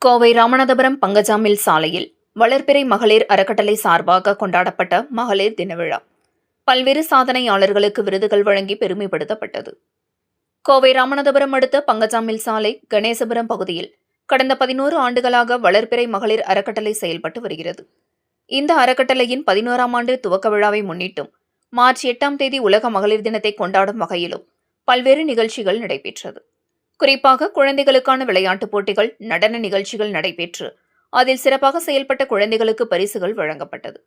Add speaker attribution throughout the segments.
Speaker 1: கோவை ராமநாதபுரம் பங்கஜாமில் சாலையில் வளர்பிறை மகளிர் அறக்கட்டளை சார்பாக கொண்டாடப்பட்ட மகளிர் தின விழா பல்வேறு சாதனையாளர்களுக்கு விருதுகள் வழங்கி பெருமைப்படுத்தப்பட்டது. கோவை ராமநாதபுரம் அடுத்த பங்கஜாமில் சாலை கணேசபுரம் பகுதியில் கடந்த 11 ஆண்டுகளாக வளர்பிறை மகளிர் அறக்கட்டளை செயல்பட்டு வருகிறது. இந்த அறக்கட்டளையின் 11ஆம் ஆண்டு துவக்க விழாவை முன்னிட்டும் மார்ச் 8ஆம் தேதி உலக மகளிர் தினத்தை கொண்டாடும் வகையிலும் பல்வேறு நிகழ்ச்சிகள் நடைபெற்றது. குறிப்பாக குழந்தைகளுக்கான விளையாட்டுப் போட்டிகள், நடன நிகழ்ச்சிகள் நடைபெற்று அதில் சிறப்பாக செயல்பட்ட குழந்தைகளுக்கு பரிசுகள் வழங்கப்பட்டது.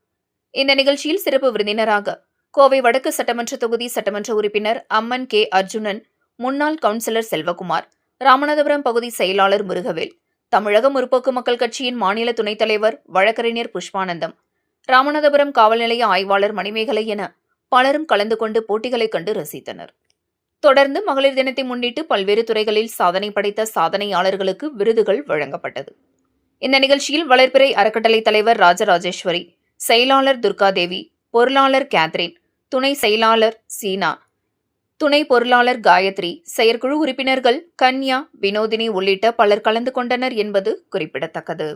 Speaker 1: இந்த நிகழ்ச்சியில் சிறப்பு விருந்தினராக கோவை வடக்கு சட்டமன்ற தொகுதி சட்டமன்ற உறுப்பினர் அம்மன் கே. அர்ஜுனன், முன்னாள் கவுன்சிலர் செல்வகுமார், ராமநாதபுரம் பகுதி செயலாளர் முருகவேல், தமிழக முற்போக்கு மக்கள் கட்சியின் மாநில துணைத் தலைவர் வழக்கறிஞர் புஷ்பானந்தம், ராமநாதபுரம் காவல் நிலைய ஆய்வாளர் மணிமேகலை என பலரும் கலந்து கொண்டு போட்டிகளை கண்டு ரசித்தனர். தொடர்ந்து மகளிர் தினத்தை முன்னிட்டு பல்வேறு துறைகளில் சாதனை படைத்த சாதனையாளர்களுக்கு விருதுகள் வழங்கப்பட்டது. இந்த நிகழ்ச்சியில் வளர்பிறை அறக்கட்டளை தலைவர் ராஜராஜேஸ்வரி, செயலாளர் துர்காதேவி, பொருளாளர் கேத்ரின், துணை செயலாளர் சீனா, துணை பொருளாளர் காயத்ரி, செயற்குழு உறுப்பினர்கள் கன்யா, வினோதினி உள்ளிட்ட பலர் கலந்து கொண்டனர் என்பது குறிப்பிடத்தக்கது.